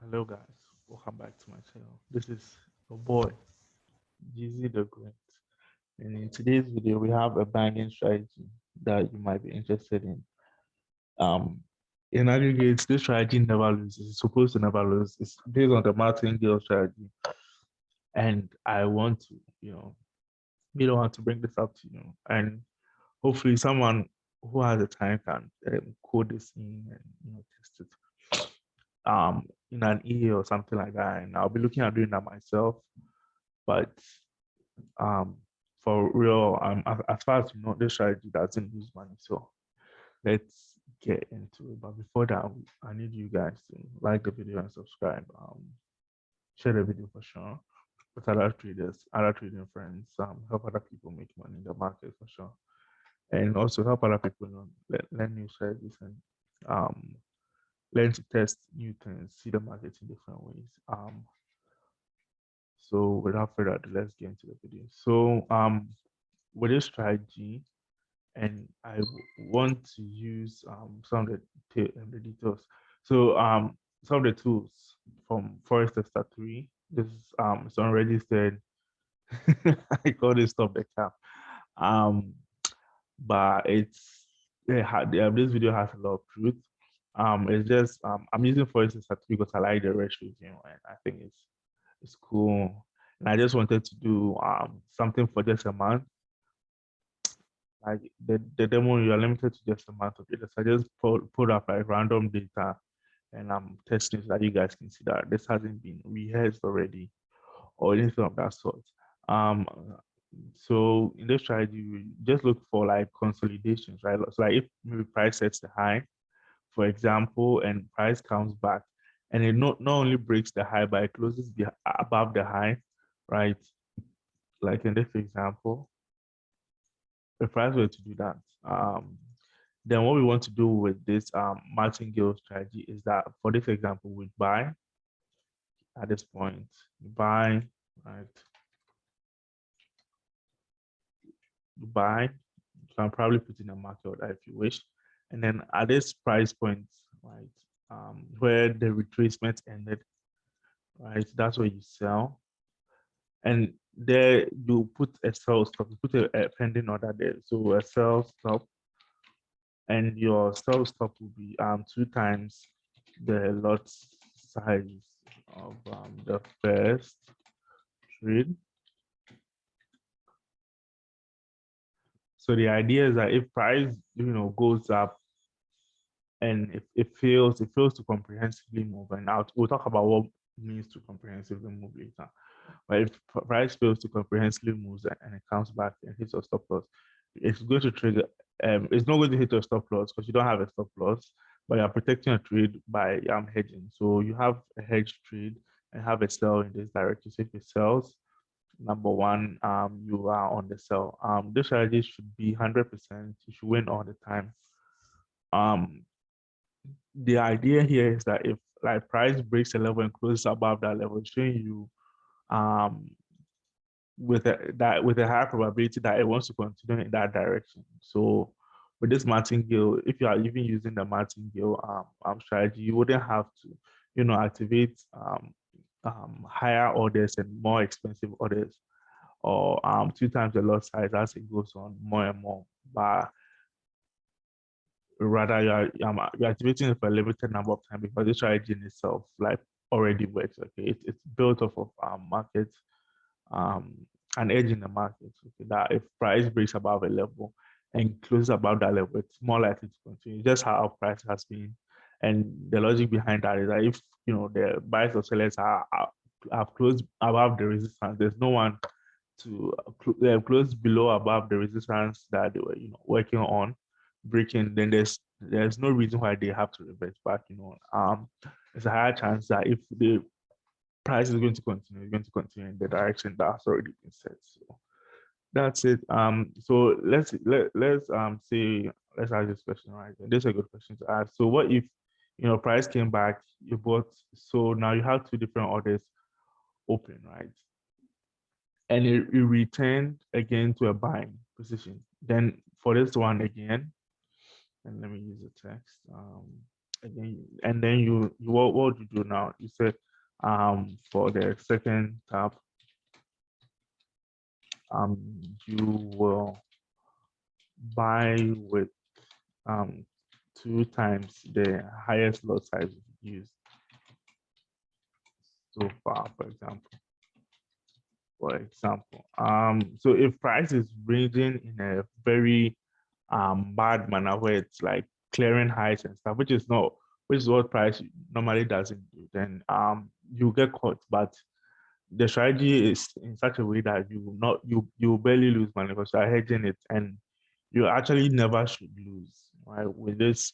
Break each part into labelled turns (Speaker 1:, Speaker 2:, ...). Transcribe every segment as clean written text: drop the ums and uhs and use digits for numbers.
Speaker 1: Hello guys, welcome back to my channel. This is your boy, GZ the Great. And in today's video, we have a banging strategy that you might be interested in. Um, in aggregate, this strategy never loses. It's supposed to never lose. It's based on the martingale strategy. And I want to, you don't want to bring this up to you. And hopefully someone who has the time can code this in and test it in an EA or something like that. And I'll be looking at doing that myself. But um, for real, as far as you know, this strategy doesn't lose money. So let's get into it. But before that, I need you guys to like the video and subscribe. Share the video for sure with other traders, other trading friends. Help other people make money in the market for sure, and also help other people learn new strategies and um, learn to test new things, see the market in different ways. So without further ado, let's get into the video. So with this strategy, and I want to use some of the details. So some of the tools from Forest Tester 3. This is it's unregistered. I call this stuff the cap. Um, but this video has a lot of truth. It's just I'm using Forest Tester 3 because I like the rest review and I think it's cool. And I just wanted to do something for just a month. Like the demo, you are limited to just a month of data. So I just put up like random data and I'm testing so that you guys can see that this hasn't been rehearsed already or anything of that sort. Um, so in this strategy, we just look for like consolidations, right? So like if maybe price sets the high, for example, and price comes back and it not only breaks the high, but it closes above the high, right? Like in this example, if price were to do that, then what we want to do with this martingale strategy is that for this example, we buy at this point, buy, right? Buy, you can probably put in a market order if you wish. And then at this price point, right, where the retracement ended, right, that's where you sell. And there you put a sell stop, you put a pending order there. So a sell stop, and your sell stop will be 2 times the lot size of the first trade. So the idea is that if price goes up and if it fails to comprehensively move, and out we'll talk about what means to comprehensively move later. But if price fails to comprehensively move and it comes back and hits your stop loss, it's going to trigger. It's not going to hit your stop loss because you don't have a stop loss, but you're protecting a trade by hedging. So you have a hedge trade and have a sell in this direction. So if it sells, number one, you are on the sell. This strategy should be 100%. You should win all the time. Um, the idea here is that if like price breaks a level and closes above that level, it's showing you um with a high probability that it wants to continue in that direction. So with this martingale, if you are even using the martingale strategy, you wouldn't have to, activate higher orders and more expensive orders, or 2 times the lot size as it goes on more and more. But rather you're activating it for a limited number of time because this strategy in itself like already works. Okay, it's built off of market, um, an edge in the market. Okay, that if price breaks above a level and closes above that level, it's more likely to continue. Just how our price has been, and the logic behind that is that if the buyers or sellers are closed above the resistance, there's no one to close below above the resistance that they were working on breaking, then there's no reason why they have to revert back. There's a higher chance that if the price is going to continue, it's going to continue in the direction that's already been set. So that's it. So let's say let's ask this question, right? And this is a good question to ask. So what if price came back, you bought, so now you have two different orders open, right? And it returned again to a buying position. Then for this one again, and let me use the text. and then you what you do now? You said for the second tab, you will buy with um 2 times the highest lot size used so far, for example. So if price is ranging in a very bad manner where it's like clearing highs and stuff, which is what price normally doesn't do, then you get caught. But the strategy is in such a way that you will not you barely lose money because you're hedging it, and you actually never should lose, right? With this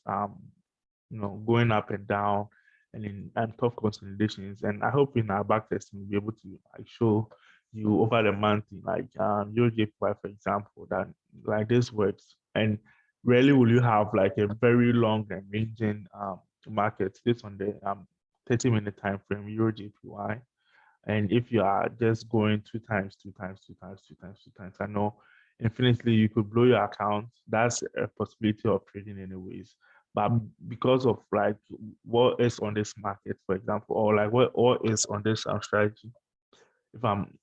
Speaker 1: going up and down and in and tough consolidations. And I hope in our back testing we'll be able to like show you over the month in like UJPY, for example, that like this works. And rarely will you have like a very long and ranging market. This on the 30-minute time frame, EUR/JPY. And if you are just going 2 times, 2 times, 2 times, 2 times, 2 times, I know infinitely you could blow your account. That's a possibility of trading anyways. But because of like what is on this market, for example, or like what is on this strategy, if I'm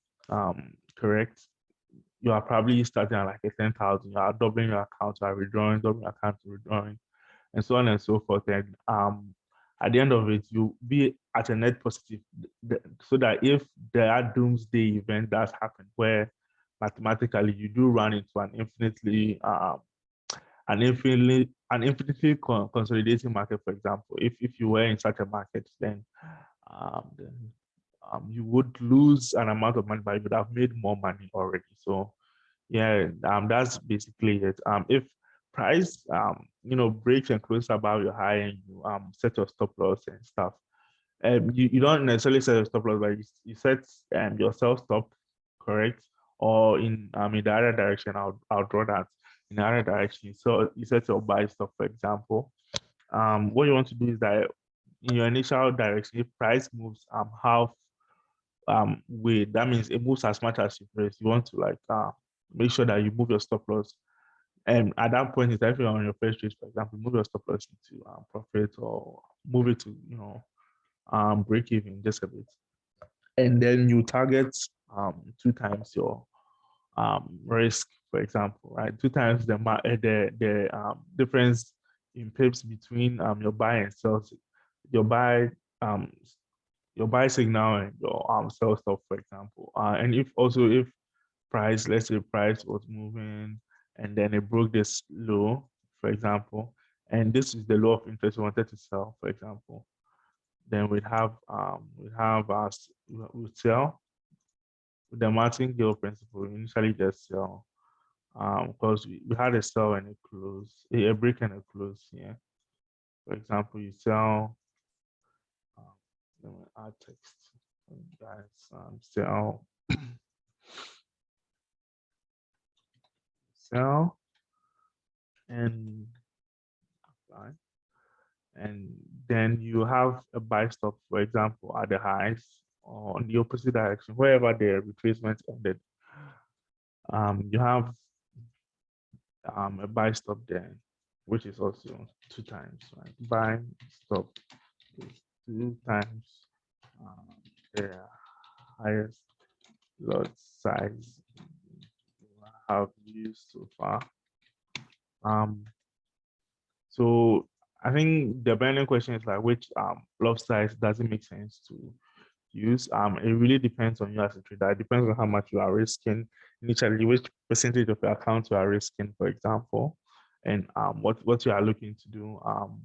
Speaker 1: correct, you are probably starting at like a 10,000. You are doubling your account, you are withdrawing, doubling your account, withdrawing, and so on and so forth. And at the end of it, you be at a net positive, so that if there are doomsday event that's happened where mathematically you do run into an infinitely consolidating market, for example, if you were in such a market, then you would lose an amount of money, but you would have made more money already. So yeah, that's basically it. If price breaks and closes above your high and you set your stop loss and stuff, you don't necessarily set your stop loss, but you set your sell stop, correct? Or in the other direction, I'll draw that in the other direction. So you set your buy stop, for example. What you want to do is that in your initial direction, if price moves half way, that means it moves as much as you press. You want to like make sure that you move your stop loss. And at that point, it's actually on your first trade, for example, move your stop loss into profit or move it to break even just a bit. And then you target 2 times your risk, for example, right? 2 times the difference in pips between your buy and sell, your buy um your buy signal and your sell stop, for example. And if price, let's say price was moving and then it broke this low, for example, and this is the low of interest we wanted to sell, for example, then we sell with the martingale principle. We initially just sell because we had a sell and a close, a break and a close here. For example, you sell. Let me add text, guys. Sell, sell, and apply. And then you have a buy stop, for example, at the highs or on the opposite direction, wherever the retracement ended. You have a buy stop there, which is also 2 times, right? Buy stop is 2 times the highest lot size I have used so far. So I think the burning question is like which lot size does it make sense to use. It really depends on you as a trader. It depends on how much you are risking initially, which percentage of your account you are risking, for example, and what you are looking to do.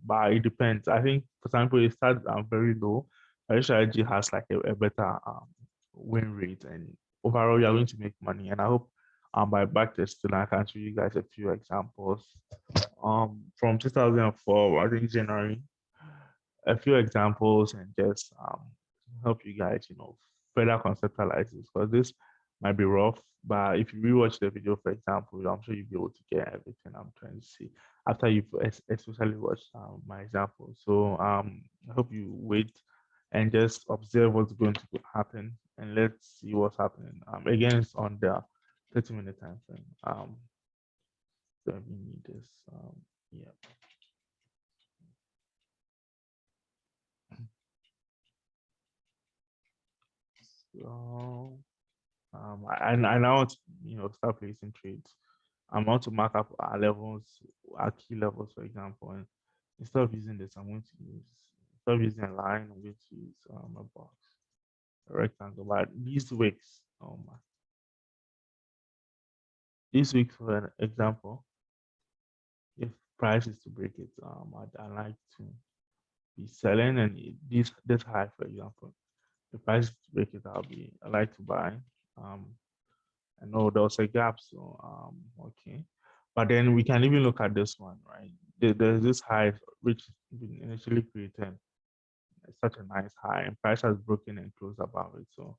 Speaker 1: But it depends. I think for example, it starts very low. Our strategy has like a better win rate, and overall you are going to make money. And I hope by backtesting I can show you guys a few examples. From 2004, I think January, a few examples and just help you guys, further conceptualize this because this might be rough. But if you rewatch the video, for example, I'm sure you'll be able to get everything I'm trying to see after you've especially watched my example. So I hope you wait and just observe what's going to happen and let's see what's happening. Again, it's on the 30-minute time frame. So we need this. Yeah. So I now want to, start placing trades. I want to mark up our levels, our key levels, for example. And instead of using this, I'm going to use instead of using a line, I'm going to use a box, a rectangle. But these weeks, for an example, if price is to break it, I like to be selling, and this high, for example, the price is to break it, I like to buy. Um, I know there was a gap, so okay. But then we can even look at this one, right? There's this high which we initially created. It's such a nice high, and price has broken and closed above it. So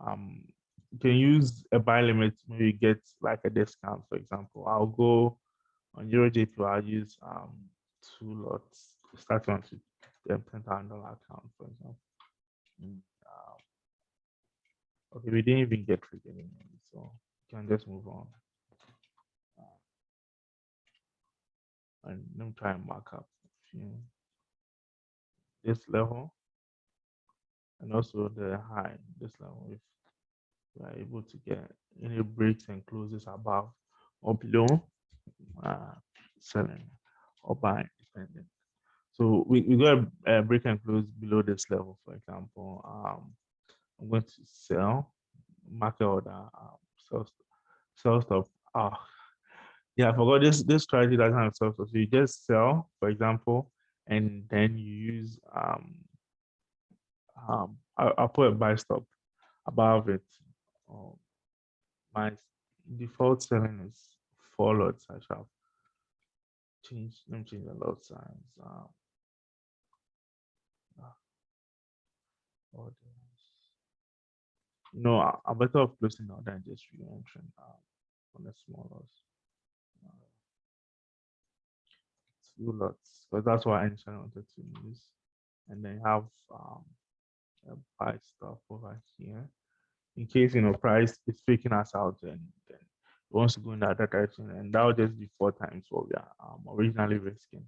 Speaker 1: um, you can use a buy limit, maybe get like a discount. For example, I'll go on EuroJP. I'll use 2 lots, starting on $10,000 account, for example. Okay, we didn't even get triggered anyway, so we can just move on. And let me try and mark up this level, and also the high, this level. If we are able to get any breaks and closes above or below, uh, selling or buying, depending. So we got a break and close below this level, for example. I'm going to sell, market order, sell stop. Yeah, I forgot this strategy doesn't have sell stop. So you just sell, for example, and then you use I'll put a buy stop above it. Um, my default selling is 4 lots. I shall change. Let me change the lot size. Orders. I'm better off closing now than just re-entering on a small loss. 2 lots, because that's what I initially wanted to use. And then have a buy stop over here in case price is faking us out, then it wants to go in that direction, and that will just be 4 times what we are originally risking.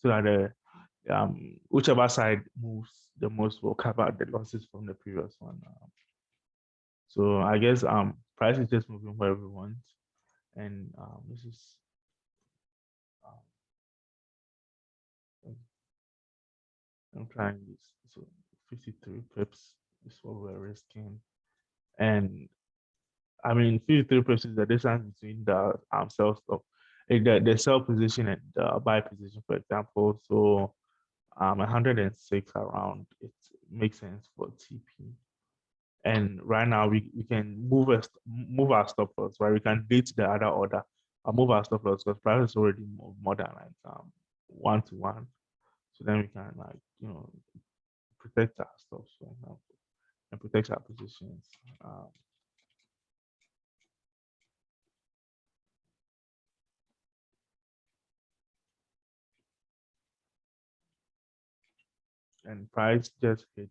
Speaker 1: So that whichever side moves the most will cover the losses from the previous one. So I guess price is just moving where we want, and this is I'm trying this. So 53 pips is what we're risking, and I mean 53 pips is the distance between the sell stop, the sell position and the buy position, for example. So 106 around, it makes sense for TP. And right now we can move our stop loss, right? We can date the other order or move our stop loss because price is already more than like 1 to 1. So then we can protect our stops, for example, and protect our positions. And price just hit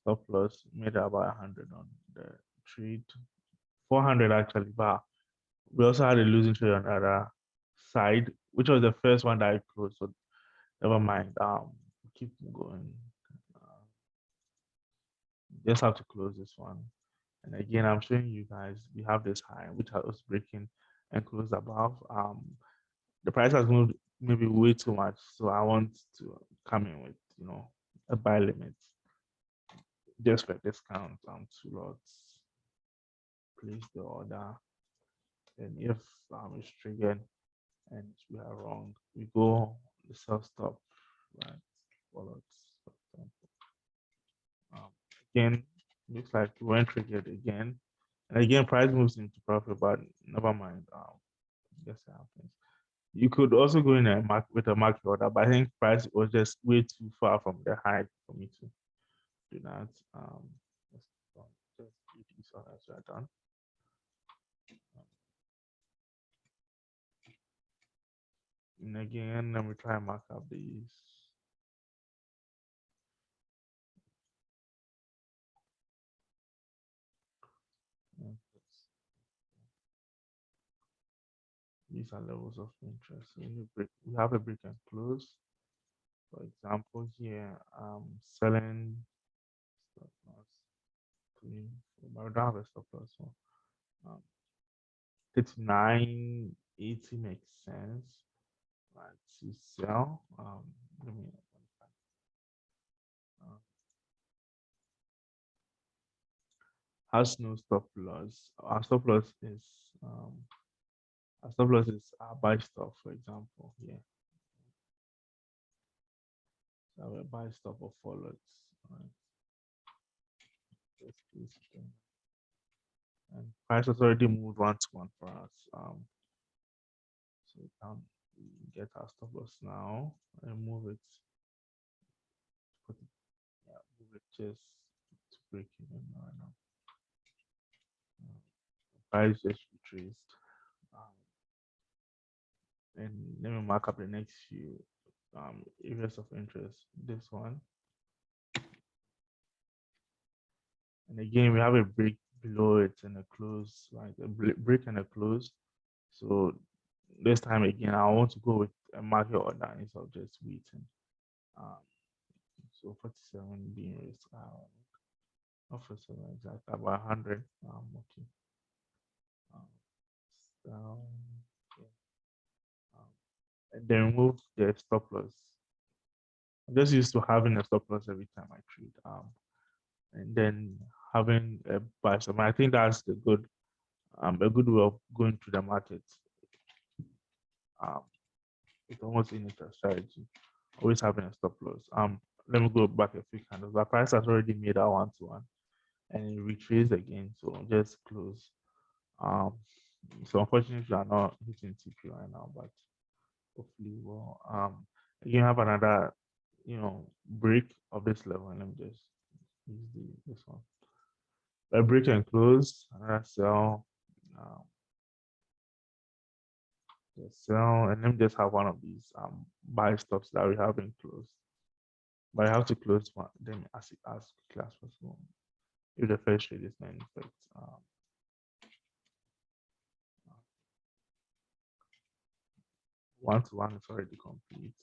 Speaker 1: stop loss, made about 100 on the trade, 400 actually, but we also had a losing trade on the other side, which was the first one that I closed. So never mind. Keep going. Just have to close this one. And again, I'm showing you guys we have this high which was breaking and closed above. The price has moved maybe way too much, so I want to come in with a buy limit just for discount. 2 lots. Place the order, and if it's triggered and we are wrong, we go the sell stop, right? 4 lots. Um, Again, looks like we went triggered again. And again, price moves into profit, but never mind. Guess it happens. You could also go in with a market order, but I think price was just way too far from the high for me to do that. Let's just do these orders are done. And again, let me try and mark up these. These are levels of interest. So we have a break and close. For example, here selling stop loss to but I don't have a stop loss. So um, 39.80 makes sense. Right, to sell. Let me uh, has no stop loss. Our stop loss is buy stop, for example. Yeah, so I will buy stop or followed. Right. And price has already moved 1 to 1 for us. So we can get our stop loss now and move it, put it, yeah, move it just to break even right now. Price just retraced. Um, and let me mark up the next few areas of interest. This one, and again we have a break below it and a close, like a break and a close. So this time again, I want to go with a market order instead of just waiting. Um, so 47 being risk, not 47 exact, about 100. Okay. So, yeah. And then remove the stop loss. I'm just used to having a stop loss every time I trade. And then having a buy. So I think that's a good way of going to the market. Um, with almost any strategy. Always having a stop loss. Let me go back a few candles. The price has already made that 1 to 1 and it retraced again. So just close. Um, so unfortunately, I'm not hitting TP right now, but hopefully, well, you have another, break of this level. And let me just use this one. A break and close, another sell, um, just sell, and let me just have one of these buy stops that we haven't closed. But I have to close them as quickly as possible. If the first trade is not in effect, 1 to 1 is already complete.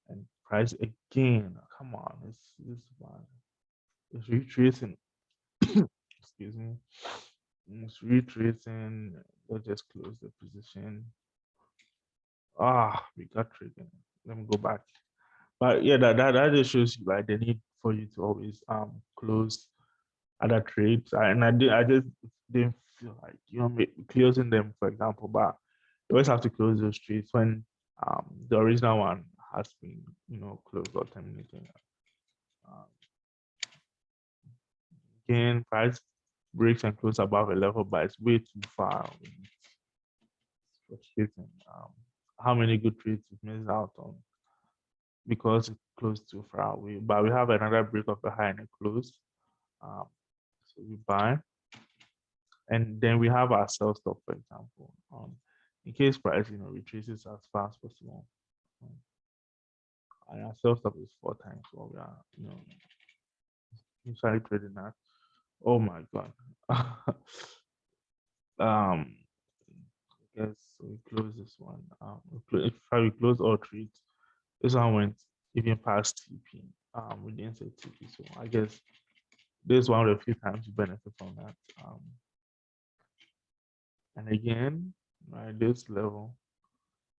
Speaker 1: And price again, come on, this one. It's retracing. Excuse me. It's retracing. Let's just close the position. We got triggered. Let me go back. But yeah, that just shows you like the need for you to always close other trades. I just didn't feel like closing them, for example, but you always have to close those trades when the original one has been closed or terminated. Um, Again, price breaks and close above a level, but it's way too far. It's frustrating. How many good trades we've missed out on because it's close too far away. But we have another break of a high and a close. Um, so we buy. And then we have our sell stop, for example. In case price, retraces as fast as possible. Um, and our sell stop is 4 times what we are, usually trading at. Oh my god. um, I guess we close this one. If we close all trades, this one went even past TP. We didn't say TP, so I guess this is one of the few times you benefit from that. And again, right, this level,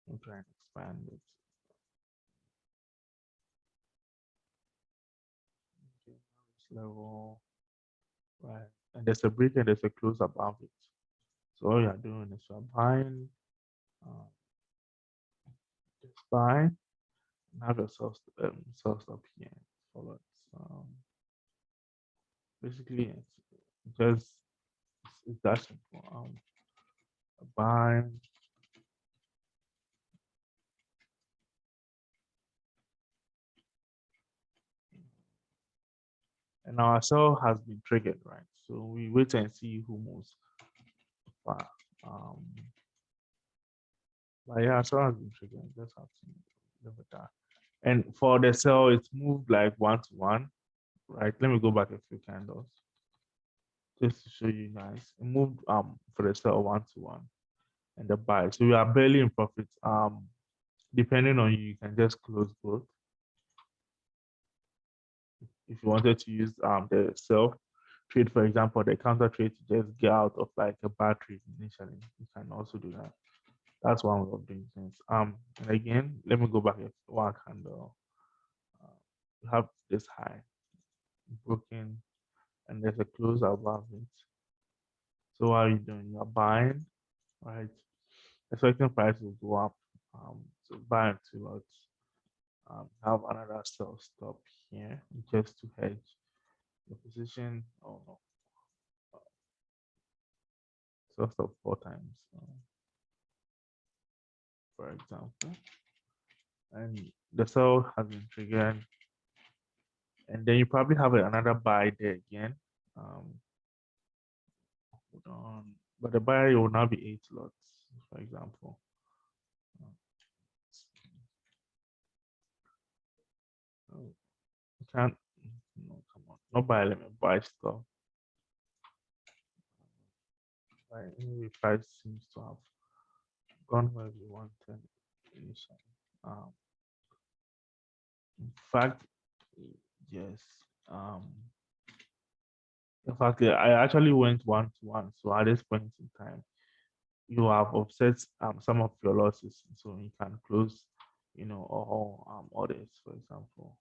Speaker 1: I'm trying to expand it. Okay, this level, right, and there's a break and there's a close above it. So all you're doing is you're buying, just buy, and have yourself sell stop here. Follow it. Basically, it's just it's that simple. Buy. And our sell has been triggered, right? So we wait and see who moves. But, but yeah, sell has been triggered. Just have to live with that. And for the sell, it's moved like 1 to 1, right? Let me go back a few candles just to show you guys. It moved for the sell 1 to 1 and the buy. So we are barely in profit. Depending on you, you can just close both. If you wanted to use the self trade, for example, the counter trade to just get out of like a bad trade initially, you can also do that. That's one way of doing things. And again, let me go back at one candle. You have this high broken, and there's a close above it. So what are you doing? You're buying, right? Expecting price will go up. So buy two lots. Have another sell stop here just to hedge the position. Oh no, sell stop four times, for example, and the sell has been triggered, and then you probably have another buy there again. Hold on, but the buy will now be 8 lots, for example. You can't. No, come on, no buy limit, buy stop. Right, maybe price seems to have gone where we wanted initially. Um, in fact, yes. In fact, I actually went 1 to 1. So at this point in time, you have offset some of your losses, so you can close, all orders, for example.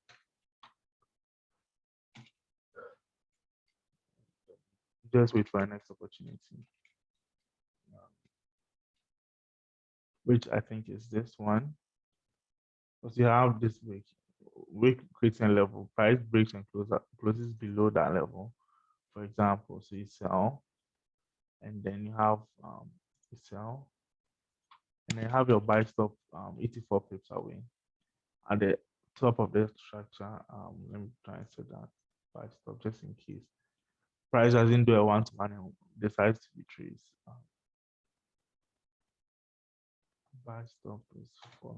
Speaker 1: Just wait for a next opportunity, which I think is this one. Because you have this week creating level, price breaks and closes below that level, for example. So you sell, and then you have you sell, and then you have your buy stop 84 pips away at the top of the structure. Let me try and set that buy stop just in case price doesn't do a 1 to 1 and decides to retrace. Buy stop is for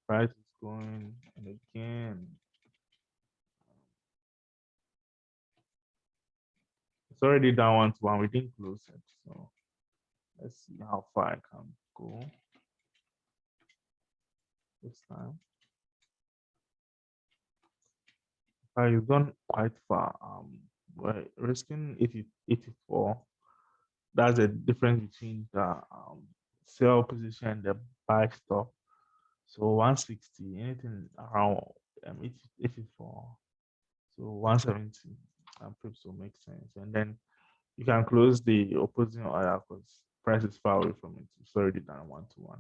Speaker 1: price is going, and again it's already down 1 to 1. We didn't close it, so let's see how far I can go this time. You've gone quite far. We're risking 84. That's the difference between the sell position and the buy stop. So 160, anything around 84. So 170 pips will make sense. And then you can close the opposing order because price is far away from it. It's already done 1 to 1.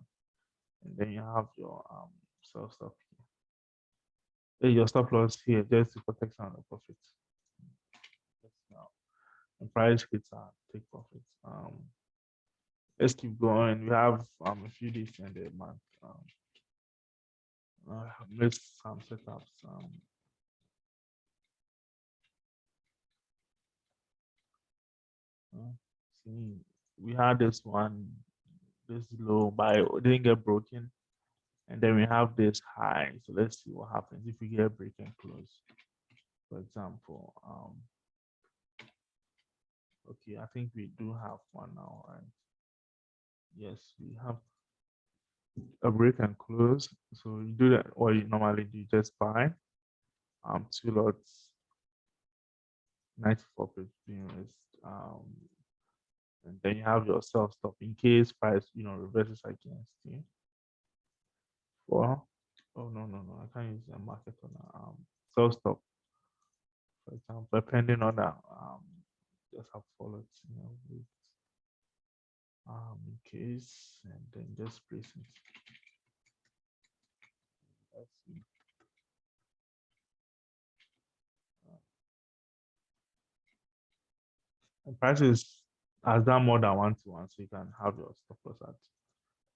Speaker 1: And then you have your sell stop here. Your stop loss here just to protect some of the profits. Now, and price hits take profits. Let's keep going. We have a few days in the month. Missed some setups. See, we had this one, this low, but it didn't get broken, and then we have this high. So let's see what happens if we get a break and close. For example, okay, I think we do have one now, right? Yes, we have a break and close. So you do that, or you normally do just buy 2 lots, 94 pips being risked. And then you have your sell stop in case price, reverses against you. Well, oh no, I can't use a market on sell stop, for example, depending on that. Just have followed, with in case, and then just place it. Let's see. And prices has done more than 1 to 1, so you can have your stop loss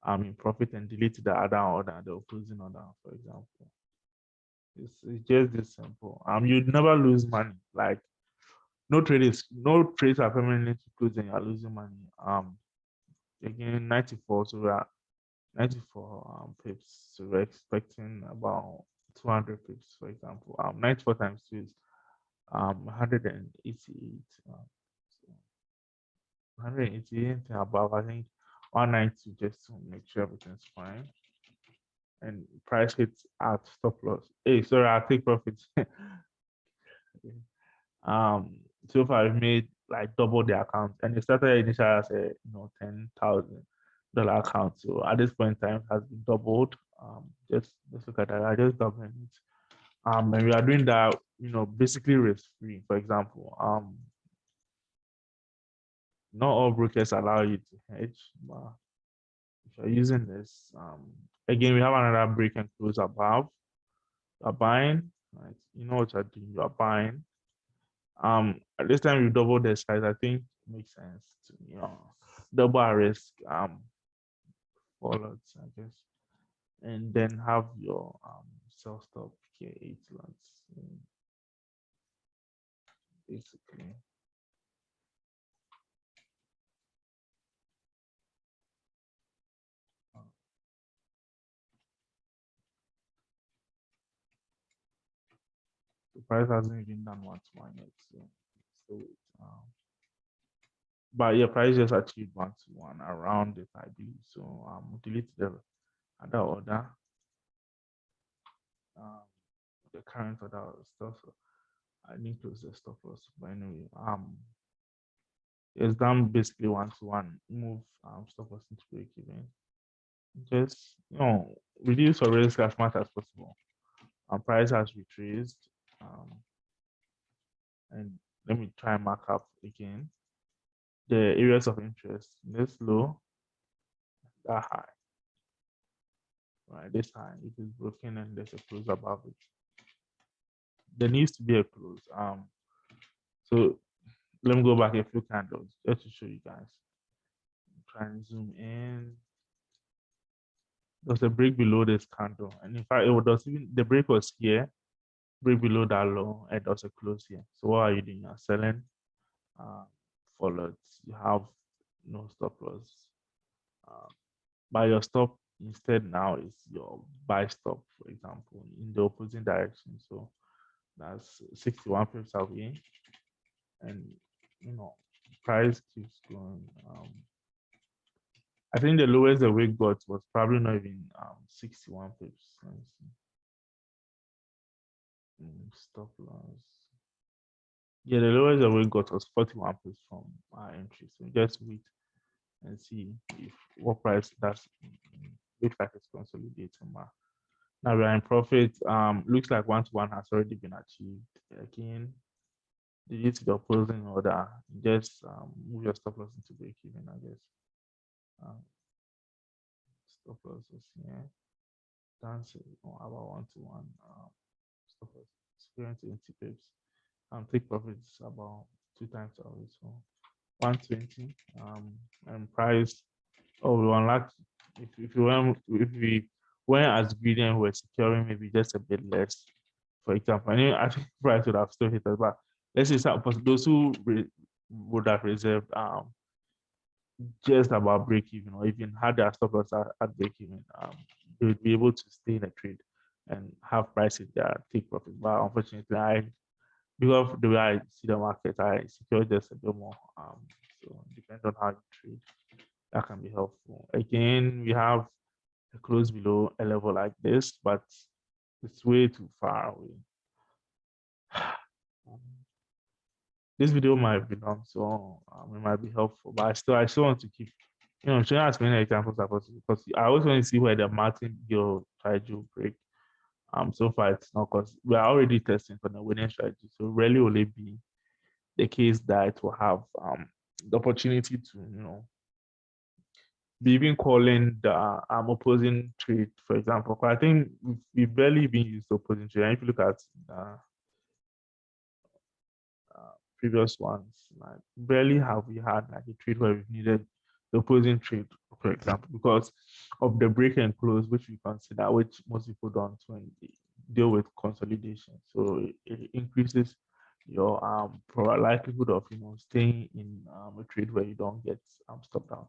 Speaker 1: at in profit and delete the other order, the opposing order, for example. It's just this simple. You'd never lose money. Like no trades are permanently closed and you're losing money. Again, 94, so we're 94 pips. So we're expecting about 200 pips, for example. 94 times 2 is 188. So 180, anything above, I think 190 just to make sure everything's fine. And price hits at stop loss. Hey, sorry, I'll take profits. um, so far I've made like double the account, and it started initially as a $10,000 account. So at this point in time, it has been doubled. Just look at that. I just doubling it. And we are doing that, basically risk free. For example, not all brokers allow you to hedge, but if you're using this, again, we have another break and close above. You're buying, right? You know what you're doing. You're buying. At this time you double the size. I think it makes sense to double our risk. Forwards, I guess, and then have your sell stop here 8 lots. Basically. The price hasn't even done 1 to 1 yet, so but yeah, price just achieved 1 to 1 around it, I believe. So delete the other order, the current order stuff. So I need to close the stop loss. But anyway, it's done basically 1 to 1. Move stop loss into break even. Just reduce your risk as much as possible. Price has retraced. And let me try and mark up again. The areas of interest, this low, that high. Right, this high, it is broken and there's a close above it. There needs to be a close. So let me go back a few candles just to show you guys. Try and zoom in. There's a break below this candle, and in fact, it was even the break was here, break below that low, and there's a close here. So what are you doing? You're selling followed. You have no stop loss. But your stop instead now is your buy stop, for example, in the opposing direction. So that's 61 pips away, and price keeps going. I think the lowest the week got was probably not even 61 pips. Let me see. Stop loss. Yeah, the lowest the week got was 41 pips from our entry. So just wait and see if what price that's looks like it's consolidating. Now we are in profit. Looks like 1 to 1 has already been achieved. Again, delete the opposing order. Just move your stop loss into break even, I guess. Stop loss is here. Dance about 1 to 1. Stop loss experience 20 pips. Take profits about 2 times away. So 120. And price. Oh, we unlocked. If we went as greedy and we're securing maybe just a bit less, for example, I think price would have still hit us, but let's say those who would have reserved just about break even, or even had their stop loss at break even, they would be able to stay in a trade and have prices there, take profit. But unfortunately, because of the way I see the market, I secure just a bit more. So it depends on how you trade. That can be helpful. Again, we have a close below a level like this, but it's way too far away. This video might be long, so it might be helpful, but I still want to keep, showing as many examples as possible, because I always want to see where the martingale strategy break. So far it's not, because we are already testing for the winning strategy, so rarely will it be the case that it will have the opportunity to, be even calling the opposing trade, for example. I think we've barely been used to opposing trade. And if you look at previous ones, like barely have we had like a trade where we've needed the opposing trade, for example, because of the break and close, which we consider, which most people don't when they deal with consolidation. So it increases your likelihood of staying in a trade where you don't get stopped out.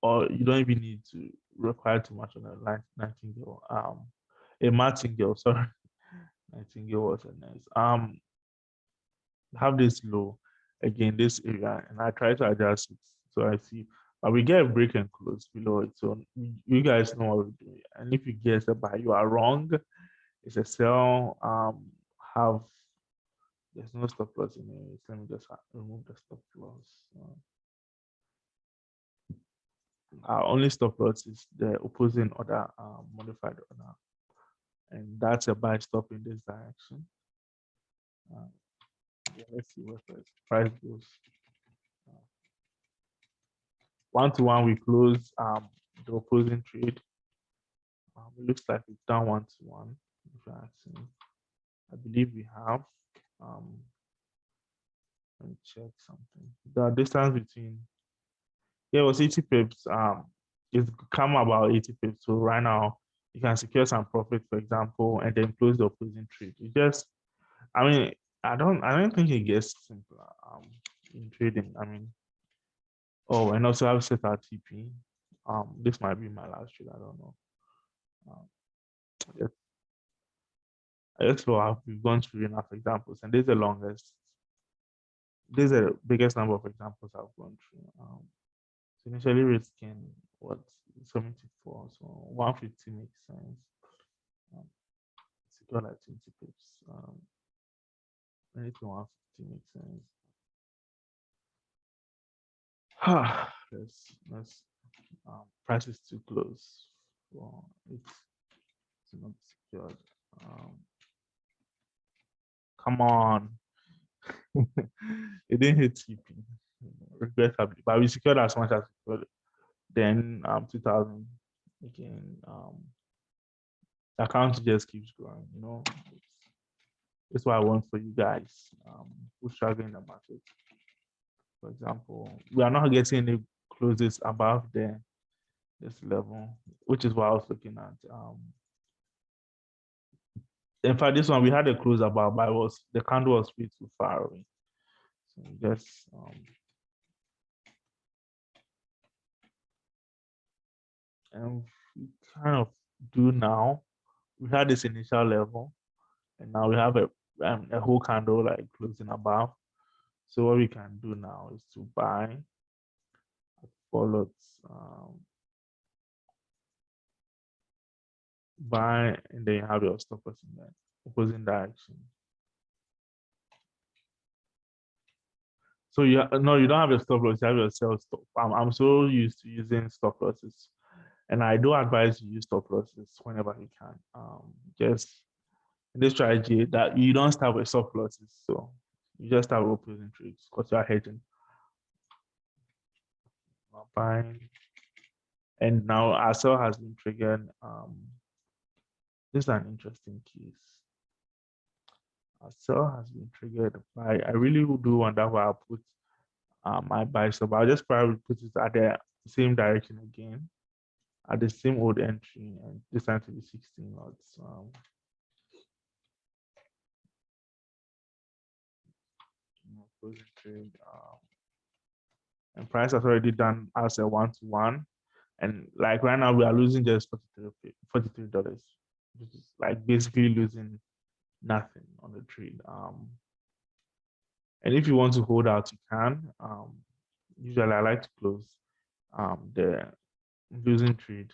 Speaker 1: Or you don't even need to require too much on a nightingale. A martingale, sorry. Nightingale was a nice. Have this low, again this area, and I try to adjust it. So I see, but we get a break and close below it. So you guys know what we're doing. And if you guess a buy, you are wrong. It's a sell. Have there's no stop loss in it. Let me just remove the stop loss. Our only stop loss is the opposing order, modified order, and that's a buy stop in this direction. Yeah, let's see what the price goes. 1-to-1, we close the opposing trade. It looks like it's down 1-to-1. If you're asking, I believe we have. Let me check something. The distance between, yeah, it was 80 pips. It's come about 80 pips. So right now you can secure some profit, for example, and then close the opposing trade. It just, I mean, I don't think it gets simpler in trading. I mean, oh, and also I've set our TP. This might be my last trade. I don't know. Yes, I just feel we've gone through enough examples, and this is the longest. This is the biggest number of examples I've gone through. So initially risking what 74, so 150 makes sense. Secure like 20 pips. Anything 150 makes sense. let's price is too close. Well, it's not secured. Come on. It didn't hit TP, regrettably, but we secured as much as we could. Then 2000 again. The account just keeps growing. It's what I want for you guys who's struggling in the market. For example, we are not getting any closes above this level, which is what I was looking at. In fact, this one we had a close above, but the candle was way too far away. So just and we kind of do now. We had this initial level, and now we have a whole candle like closing above. So what we can do now is to buy, follow, buy, and then you have your stop loss in the opposing direction. So you don't have your stop loss, you have your sell stop. I'm so used to using stop losses, and I do advise you use stop losses whenever you can. Just in this strategy that you don't start with stop losses, so you just start with opposing trades because you are hedging. Buying, and now our sell has been triggered. This is an interesting case. Our sell has been triggered by, I really do wonder why I put my buy stop. I'll just probably put it at the same direction again, at the same old entry, and this time to be 16 lots. Closing trade, and price has already done as a 1-to-1, and like right now we are losing just $43, which is like basically losing nothing on the trade. And if you want to hold out, you can. Usually I like to close the losing trade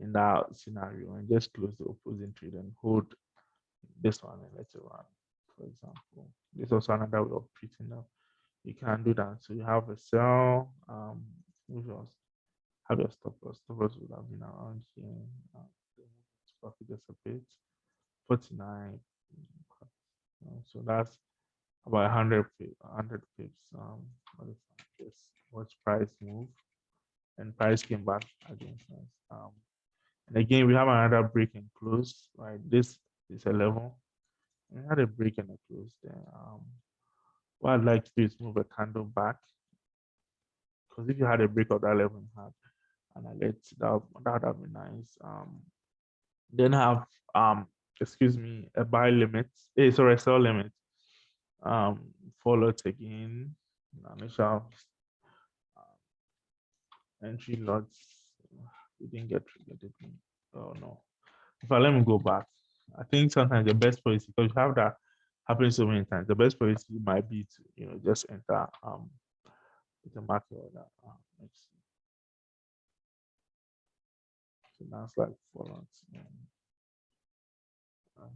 Speaker 1: in that scenario and just close the opposing trade and hold this one and let it run, for example. There's also another way of treating them. You can do that. So you have a sell, which was have your stop loss. Stop loss would have been around here. Profit just a bit, 49. So that's about 100 pips. Watch price move, and price came back against us. And again, we have another break and close. Right, this is a level. We had a break and a close there. What I'd like to do is move a candle back, because if you had a break of that level in hand, and I let that would be nice. Then have excuse me, a buy limit. Sorry, a sell limit. Followed again. Initial entry lots. We didn't get triggered. Oh no. If I let me go back, I think sometimes the best place, because you have happens so many times. The best policy might be to just enter the market order. Let's see. So that's like Fallout. Um,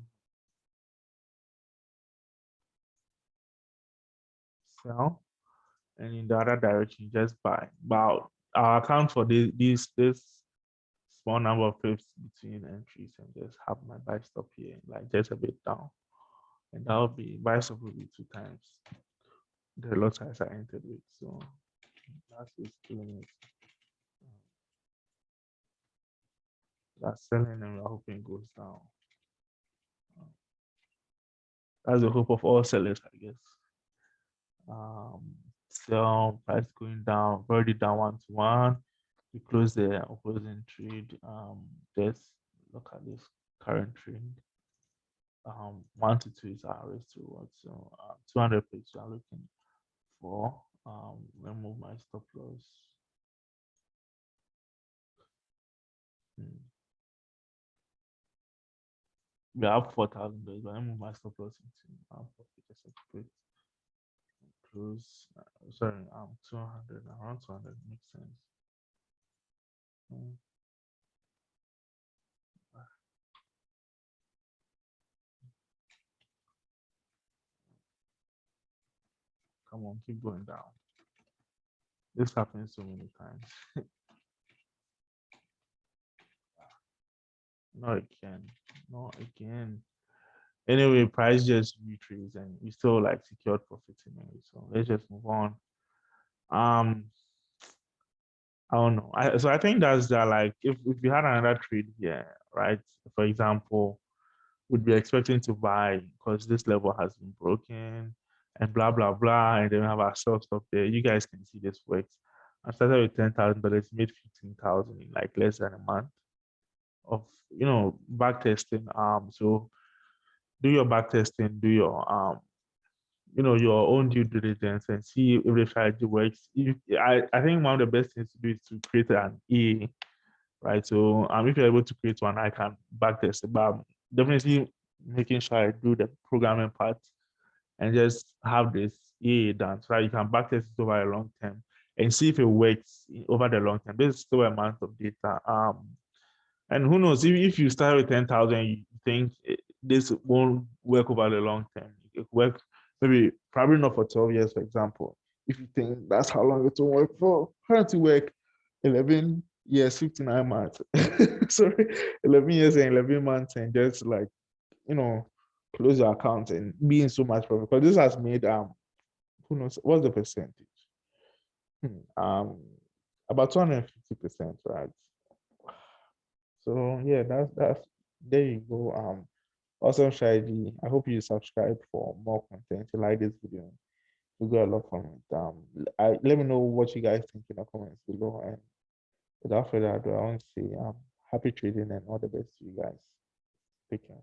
Speaker 1: Sell, and in the other direction, just buy. But I'll account for this small number of pips between entries and just have my buy stop here, like just a bit down. And that'll be buy stop will be 2 times the lot size I entered with. So that's just doing it. That's selling and we're hoping it goes down. That's the hope of all sellers, I guess. Sell price going down, already down 1 to 1. We close the opposing trade. Just look at this current trend. 1 to 2 is our risk reward. So 200 pips we are looking for. Remove my stop loss. We have $4,000, but I move my stop loss into just a quick close. Sorry, 200, around 200 makes sense. Come on, keep going down. This happens so many times. Not again. Not again. Anyway, price just retraces and we still like secured profits anyway. So let's just move on. I don't know. So I think that's that. Like if we had another trade here, right? For example, would be expecting to buy because this level has been broken and blah blah blah, and then we have our sell stop there. You guys can see this works. I started with $10,000, made 15,000 in like less than a month of back testing. So do your back testing, do your your own due diligence and see if the strategy works. I think one of the best things to do is to create an A, right? So if you're able to create one, I can back test it, but definitely making sure I do the programming part and just have this A done so that you can back test it over a long term and see if it works over the long term. This is still a month of data. And who knows, if you start with 10,000, you think this won't work over the long term. It work maybe probably not for 12 years, for example. If you think that's how long it will work for, how to work 11 years, 59 months. Sorry, 11 years and 11 months, and just like close your account and be in so much profit. Because this has made who knows what's the percentage? About 250%, right? So yeah, that's there you go. Awesome strategy. I hope you subscribe for more content. You like this video, you got a lot from it. Let me know what you guys think in the comments below. And without further ado, I want to say happy trading and all the best to you guys. Take care.